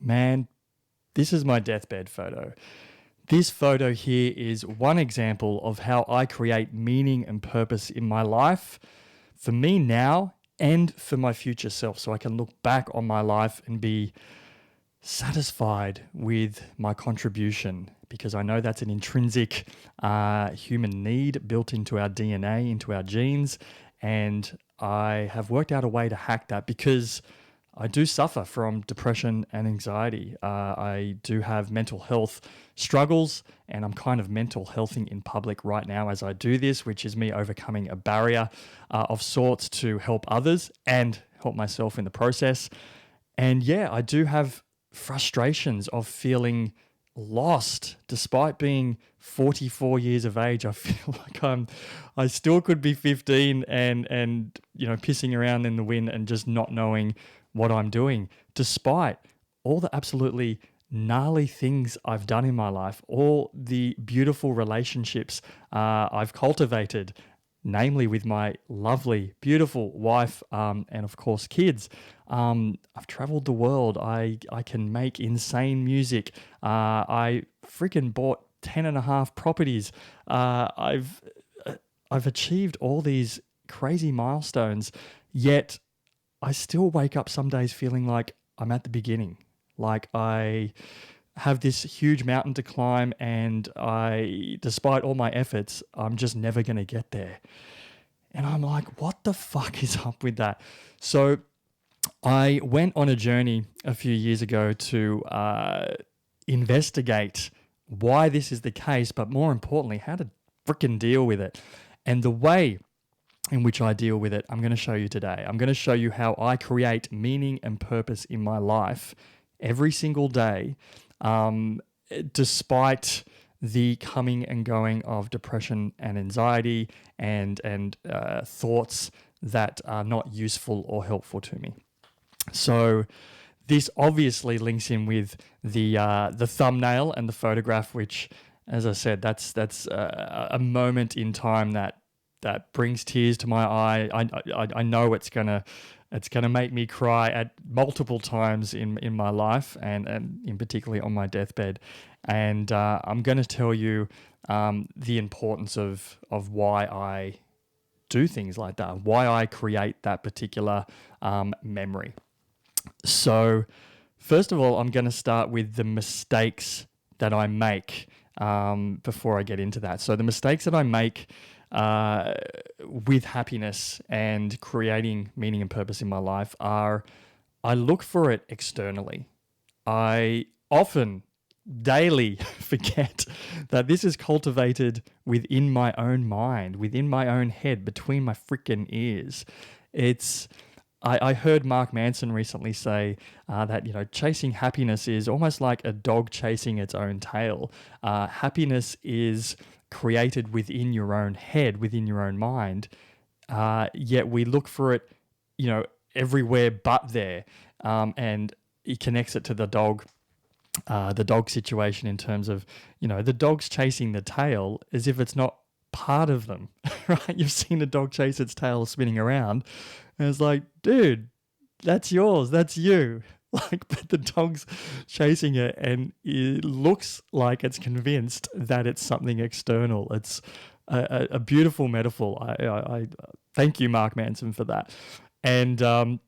Man, this is my deathbed photo. This photo here is one example of how I create meaning and purpose in my life for me now and for my future self, so I can look back on my life and be satisfied with my contribution, because I know that's an intrinsic human need built into our DNA, into our genes, and I have worked out a way to hack that because I do suffer from depression and anxiety. I do have mental health struggles, and I'm kind of mental healthing in public right now as I do this, which is me overcoming a barrier of sorts to help others and help myself in the process. And yeah, I do have frustrations of feeling lost despite being 44 years of age. I feel like I still could be 15 and pissing around in the wind and just not knowing what I'm doing, despite all the absolutely gnarly things I've done in my life, all the beautiful relationships I've cultivated, namely with my lovely, beautiful wife and of course kids. I've traveled the world. I can make insane music. I freaking bought 10 and a half properties. I've achieved all these crazy milestones, yet I still wake up some days feeling like I'm at the beginning. Like I have this huge mountain to climb, and despite all my efforts, I'm just never going to get there. And I'm like, what the fuck is up with that? So I went on a journey a few years ago to investigate why this is the case, but more importantly, how to freaking deal with it. And the way in which I deal with it, I'm going to show you today. I'm going to show you how I create meaning and purpose in my life every single day, despite the coming and going of depression and anxiety and thoughts that are not useful or helpful to me. So this obviously links in with the thumbnail and the photograph, which, as I said, that's a moment in time that brings tears to my eye. I know it's gonna make me cry at multiple times in my life, and in particularly on my deathbed. And I'm gonna tell you the importance of why I do things like that, why I create that particular memory. So first of all, I'm going to start with the mistakes that I make before I get into that. So the mistakes that I make with happiness and creating meaning and purpose in my life are I look for it externally. I often daily forget that this is cultivated within my own mind, within my own head, between my freaking ears. I heard Mark Manson recently say that chasing happiness is almost like a dog chasing its own tail. Happiness is created within your own head, within your own mind. Yet we look for it, everywhere but there, and he connects it to the dog situation in terms of the dog's chasing the tail as if it's not part of them, right? You've seen a dog chase its tail spinning around, and it's like, dude, that's yours, that's you. Like, but the dog's chasing it, and it looks like it's convinced that it's something external. It's a beautiful metaphor. I thank you, Mark Manson, for that. And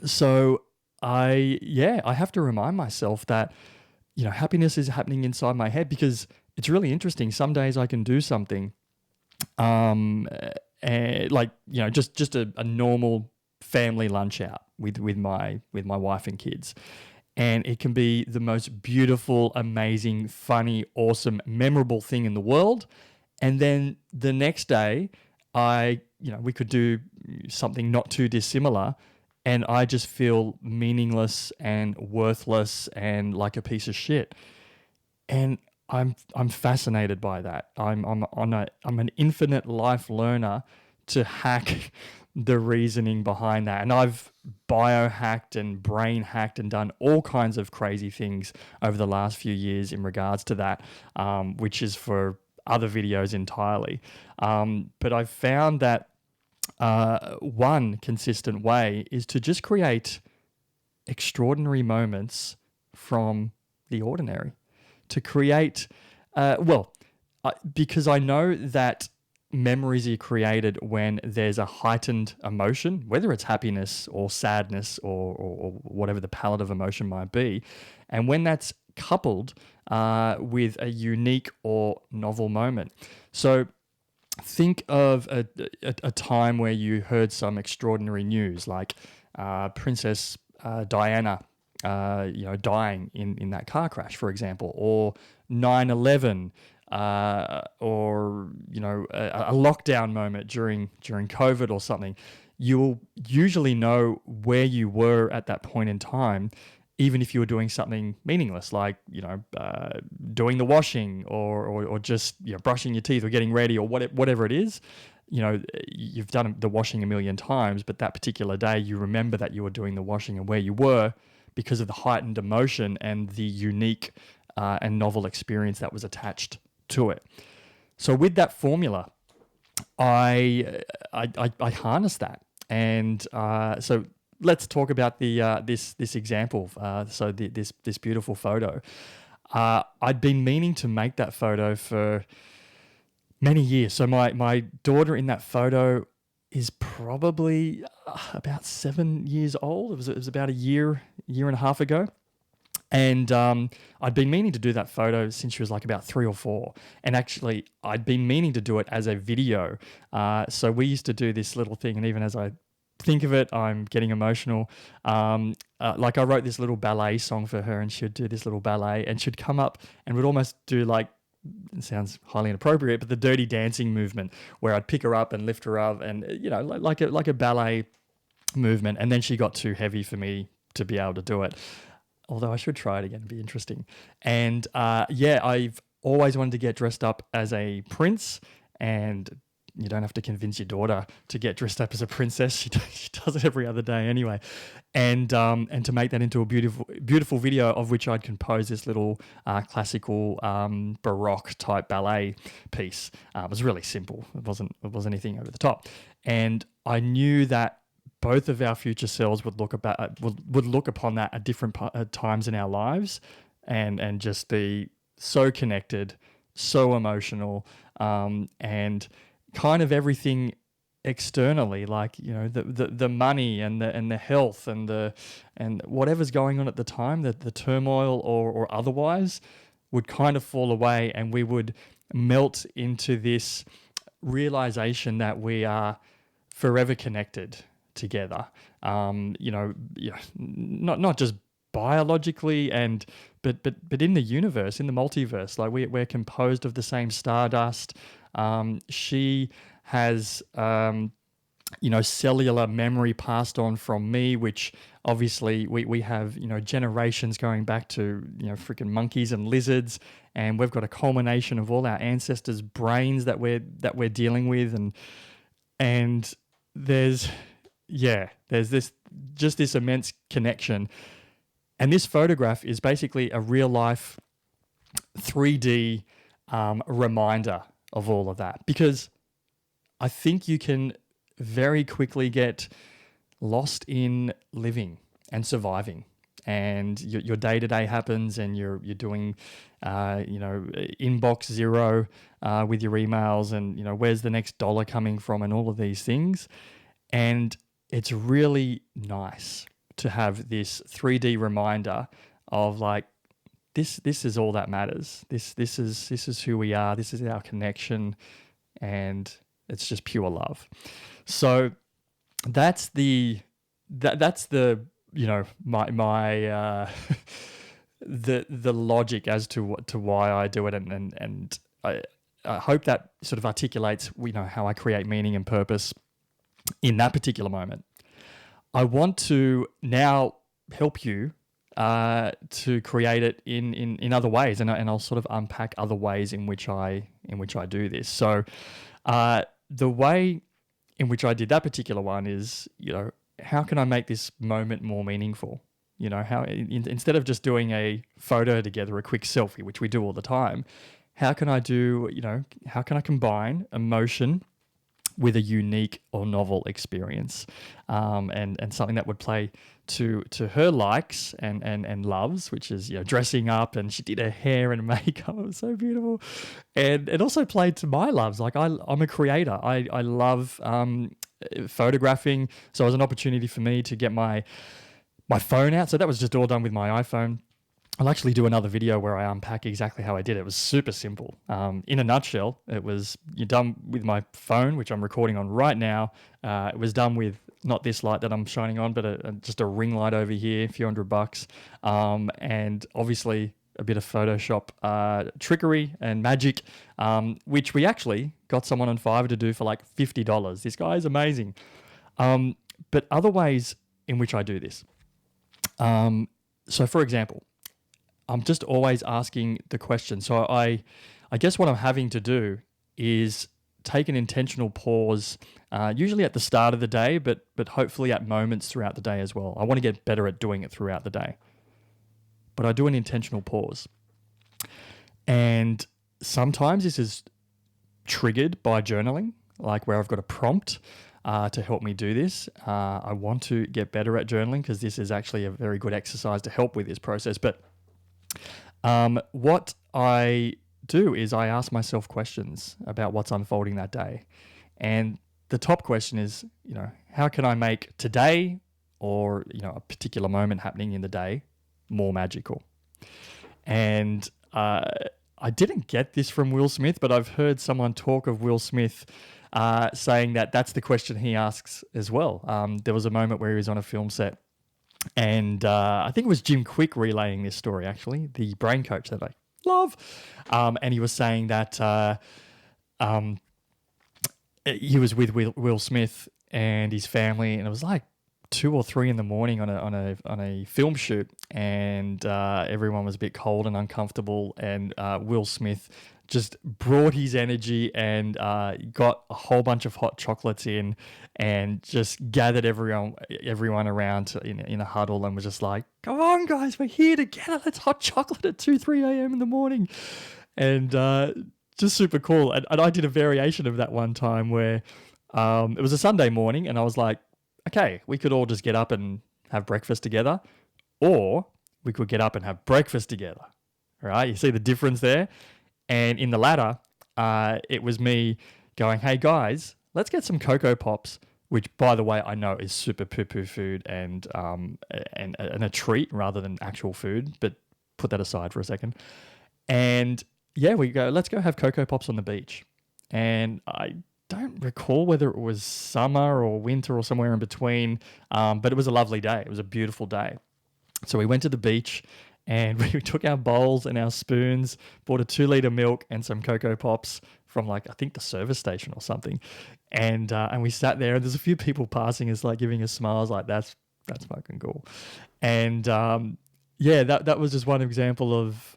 so I have to remind myself that happiness is happening inside my head, because it's really interesting. Some days I can do something, just a normal family lunch out with my wife and kids, and it can be the most beautiful, amazing, funny, awesome, memorable thing in the world. And then the next day, we could do something not too dissimilar, and I just feel meaningless and worthless and like a piece of shit. And I'm fascinated by that. I'm an infinite life learner to hack the reasoning behind that. And I've biohacked and brain hacked and done all kinds of crazy things over the last few years in regards to that, which is for other videos entirely. But I've found that one consistent way is to just create extraordinary moments from the ordinary, to create, because I know that memories are created when there's a heightened emotion, whether it's happiness or sadness or whatever the palette of emotion might be. And when that's coupled with a unique or novel moment. So think of a time where you heard some extraordinary news, like Princess Diana, dying in that car crash, for example, or 9/11, or a lockdown moment during COVID or something. You'll usually know where you were at that point in time, even if you were doing something meaningless, like doing the washing or just brushing your teeth or getting ready or whatever it is. You've done the washing a million times, but that particular day you remember that you were doing the washing and where you were because of the heightened emotion and the unique and novel experience that was attached to it. So with that formula, I harness that, and so let's talk about this example. This beautiful photo. I'd been meaning to make that photo for many years. So my daughter in that photo is probably about 7 years old. It was about a year and a half ago. And I'd been meaning to do that photo since she was like about 3 or 4. And actually, I'd been meaning to do it as a video. So we used to do this little thing. And even as I think of it, I'm getting emotional. Like I wrote this little ballet song for her, and she'd do this little ballet. And she'd come up and would almost do like, it sounds highly inappropriate, but the dirty dancing movement, where I'd pick her up and lift her up and, like a ballet movement. And then she got too heavy for me to be able to do it. Although I should try it again, it'd be interesting. And I've always wanted to get dressed up as a prince, and you don't have to convince your daughter to get dressed up as a princess. She does it every other day anyway. And to make that into a beautiful video, of which I'd compose this little classical Baroque type ballet piece. It was really simple. It wasn't anything over the top. And I knew that both of our future selves would look upon that at different times in our lives, and just be so connected, so emotional, and kind of everything externally, like the money and the health and whatever's going on at the time, the turmoil or otherwise, would kind of fall away, and we would melt into this realization that we are forever connected together, not just biologically but in the universe, in the multiverse. Like we're composed of the same stardust. She has cellular memory passed on from me, which obviously we have generations going back to freaking monkeys and lizards, and we've got a culmination of all our ancestors' brains that we're dealing with, and there's this immense connection. And this photograph is basically a real life 3D reminder of all of that, because I think you can very quickly get lost in living and surviving, and your day-to-day happens, and you're doing inbox zero with your emails, and where's the next dollar coming from, and all of these things. And it's really nice to have this 3D reminder of like, this is all that matters. This is who we are. This is our connection, and it's just pure love. So that's the my the logic as to why I do it, and I hope that sort of articulates how I create meaning and purpose in that particular moment. I want to now help you to create it in other ways, and I'll sort of unpack other ways in which I do this. So the way in which I did that particular one is, how can I make this moment more meaningful? How instead of just doing a photo together, a quick selfie, which we do all the time, how can I combine emotion with a unique or novel experience, and something that would play to her likes and loves, which is, you know, dressing up, and she did her hair and makeup. It was so beautiful. And it also played to my loves. Like I'm a creator. I love photographing. So it was an opportunity for me to get my phone out. So that was just all done with my iPhone. I'll actually do another video where I unpack exactly how I did it. It was super simple. In a nutshell, it was, you're done with my phone, which I'm recording on right now. It was done with not this light that I'm shining on, but just a ring light over here, a few $100. And obviously a bit of Photoshop trickery and magic, which we actually got someone on Fiverr to do for like $50. This guy is amazing. But other ways in which I do this. So for example, I'm just always asking the question. So I guess what I'm having to do is take an intentional pause, usually at the start of the day, but hopefully at moments throughout the day as well. I want to get better at doing it throughout the day. But I do an intentional pause. And sometimes this is triggered by journaling, like where I've got a prompt to help me do this. I want to get better at journaling because this is actually a very good exercise to help with this process. But what I do is I ask myself questions about what's unfolding that day. And the top question is, you know, how can I make today or, you know, a particular moment happening in the day more magical? And I didn't get this from Will Smith, but I've heard someone talk of Will Smith saying that that's the question he asks as well. There was a moment where he was on a film set, and I think it was Jim Quick relaying this story, actually, the brain coach that I love. And he was saying that he was with Will Smith and his family, and it was like 2 or 3 in the morning on a film shoot, and everyone was a bit cold and uncomfortable, and Will Smith just brought his energy and got a whole bunch of hot chocolates in, and just gathered everyone around in a huddle, and was just like, "Come on, guys, we're here together. Let's hot chocolate at 2-3 a.m. in the morning," and just super cool. And I did a variation of that one time where it was a Sunday morning, and I was like, okay, we could all just get up and have breakfast together, or we could get up and have breakfast together, right? You see the difference there? And in the latter, it was me going, hey guys, let's get some Cocoa Pops, which, by the way, I know is super poo-poo food and a treat rather than actual food, but put that aside for a second. And yeah, we go, let's go have Cocoa Pops on the beach. And I don't recall whether it was summer or winter or somewhere in between, but it was a lovely day. It was a beautiful day. So we went to the beach and we took our bowls and our spoons, bought a 2-liter milk and some Cocoa Pops from, like, I think the service station or something. And we sat there, and there's a few people passing us, like giving us smiles, like that's fucking cool. And yeah, that was just one example of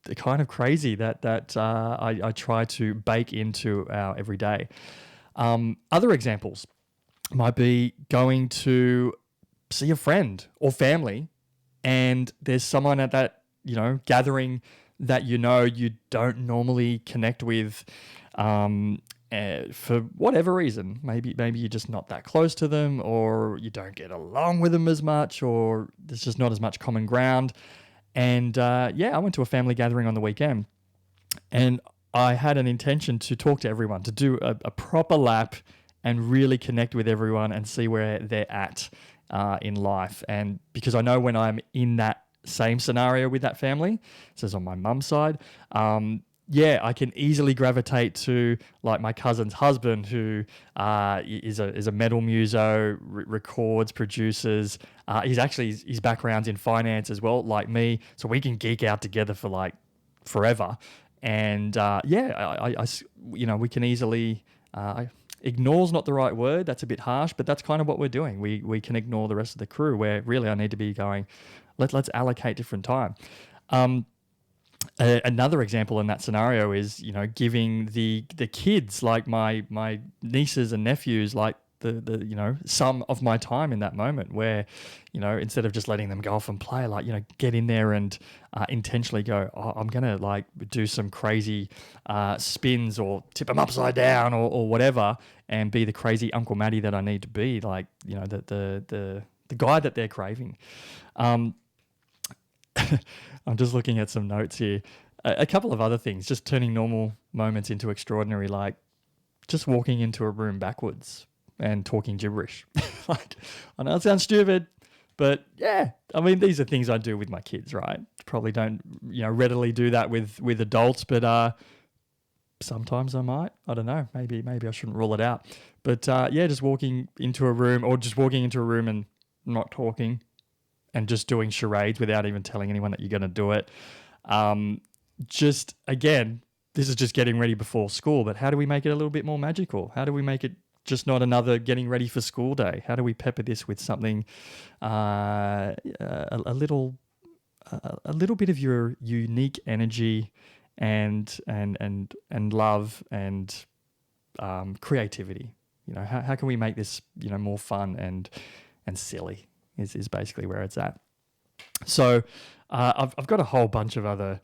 the kind of crazy that I try to bake into our everyday. Other examples might be going to see a friend or family, and there's someone at that, you know, gathering that you don't normally connect with for whatever reason. Maybe you're just not that close to them, or you don't get along with them as much, or there's just not as much common ground. And yeah, I went to a family gathering on the weekend, and I had an intention to talk to everyone, to do a proper lap and really connect with everyone and see where they're at in life. And because I know when I'm in that same scenario with that family, this is on my mum's side, yeah, I can easily gravitate to, like, my cousin's husband, who is a metal muso, records, produces. His background's in finance as well, like me, so we can geek out together for like forever. And yeah, we can easily. Ignore's not the right word. That's a bit harsh, but that's kind of what we're doing. We can ignore the rest of the crew, where really I need to be going, let's allocate different time. Another example in that scenario is, you know, giving the kids, like my nieces and nephews, like the you know, some of my time in that moment, where, you know, instead of just letting them go off and play, like, you know, get in there and intentionally go, oh, I'm gonna like do some crazy spins or tip them upside down or whatever, and be the crazy Uncle Matty that I need to be, like, you know, the the guy that they're craving. I'm just looking at some notes here. A couple of other things, just turning normal moments into extraordinary, like just walking into a room backwards and talking gibberish. Like, I know it sounds stupid, but yeah, I mean, these are things I do with my kids, right? Probably don't, readily do that with adults, but sometimes I might. I don't know. Maybe I shouldn't rule it out. But yeah, just walking into a room and not talking and just doing charades without even telling anyone that you're going to do it. Just, again, this is just getting ready before school, but how do we make it a little bit more magical? How do we make it just not another getting ready for school day? How do we pepper this with something, a little bit of your unique energy and love and creativity? How can we make this more fun and silly? Is basically where it's at. So I've got a whole bunch of other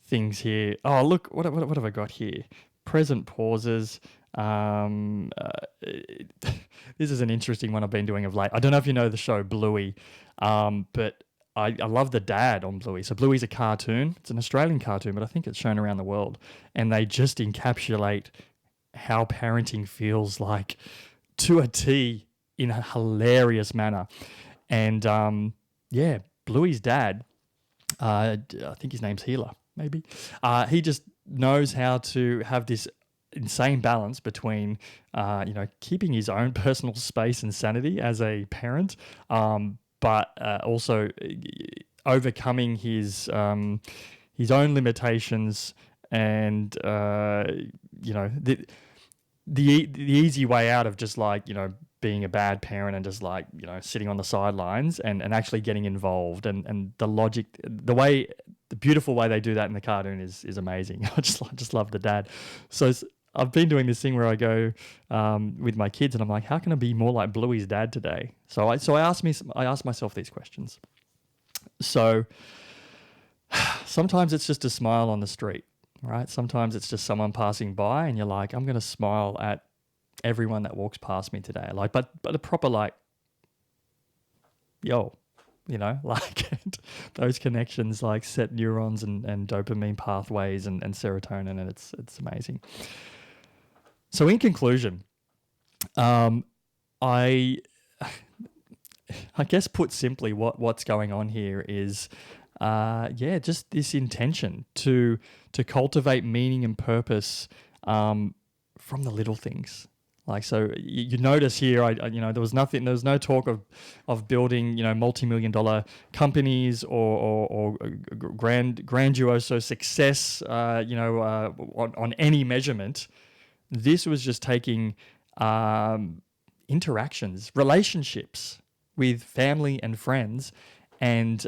things here. Oh, look, what have I got here? Present pauses. This is an interesting one I've been doing of late. I don't know if you know the show Bluey, but I love the dad on Bluey. So Bluey's a cartoon. It's an Australian cartoon, but I think it's shown around the world. And they just encapsulate how parenting feels like to a T in a hilarious manner. And yeah, Bluey's dad, I think his name's Healer, maybe. He just knows how to have this insane balance between, keeping his own personal space and sanity as a parent, but also overcoming his own limitations and, the easy way out of just like, being a bad parent and just like, sitting on the sidelines and actually getting involved and the logic, the beautiful way they do that in the cartoon is amazing. I just love the dad. So I've been doing this thing where I go with my kids and I'm like, how can I be more like Bluey's dad today? So I ask myself these questions. So sometimes it's just a smile on the street, right? Sometimes it's just someone passing by and you're like, I'm going to smile at everyone that walks past me today. Like, but a proper like, yo, like those connections like set neurons and dopamine pathways and serotonin, and it's amazing. So in conclusion, I guess put simply, what's going on here is, just this intention to cultivate meaning and purpose from the little things. Like, so you notice here, there was no talk of building, multi-million-dollar companies or grandiose success, on any measurement. This was just taking interactions, relationships with family and friends, and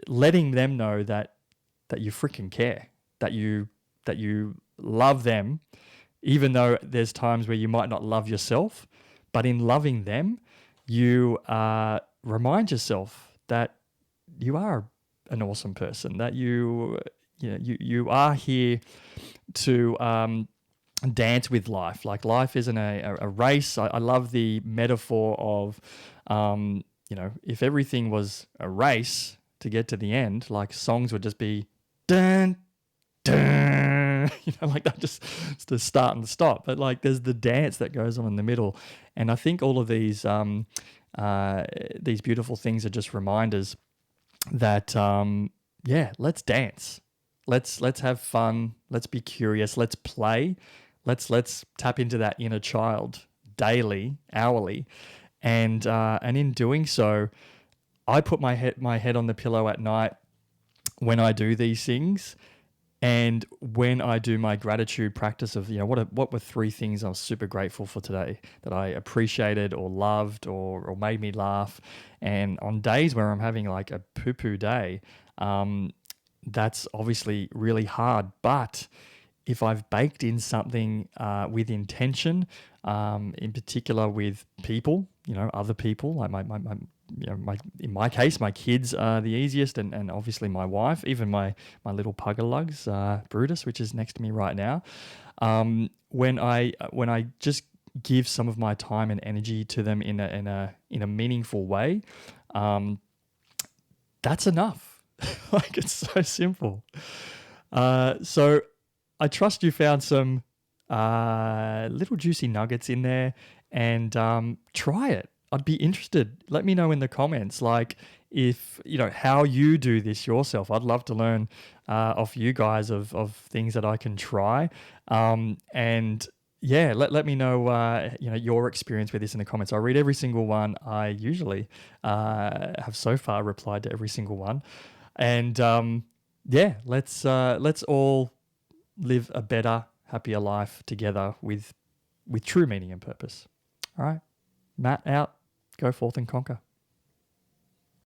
letting them know that you freaking care, that you love them. Even though there's times where you might not love yourself, but in loving them, you remind yourself that you are an awesome person, that you are here to dance with life. Like, life isn't a race. I love the metaphor of, if everything was a race to get to the end, like songs would just be dun, dun, like that, just the start and the stop. But like, there's the dance that goes on in the middle. And I think all of these beautiful things are just reminders that, let's dance. Let's have fun. Let's be curious. Let's play. Let's tap into that inner child daily, hourly. And in doing so, I put my head on the pillow at night when I do these things. And when I do my gratitude practice of, what were 3 things I was super grateful for today that I appreciated or loved or made me laugh. And on days where I'm having like a poo-poo day, that's obviously really hard. But if I've baked in something with intention, in particular with people, other people, like in my case, my kids are the easiest, and obviously my wife, even my little puggalugs, Brutus, which is next to me right now. When I just give some of my time and energy to them in a meaningful way, that's enough. Like, it's so simple. So I trust you found some little juicy nuggets in there, and try it. I'd be interested. Let me know in the comments, like, if how you do this yourself. I'd love to learn off you guys of things that I can try. And yeah, let me know your experience with this in the comments. I read every single one. I usually have so far replied to every single one. And yeah, let's all live a better, happier life together with true meaning and purpose. All right, Matt out. Go forth and conquer.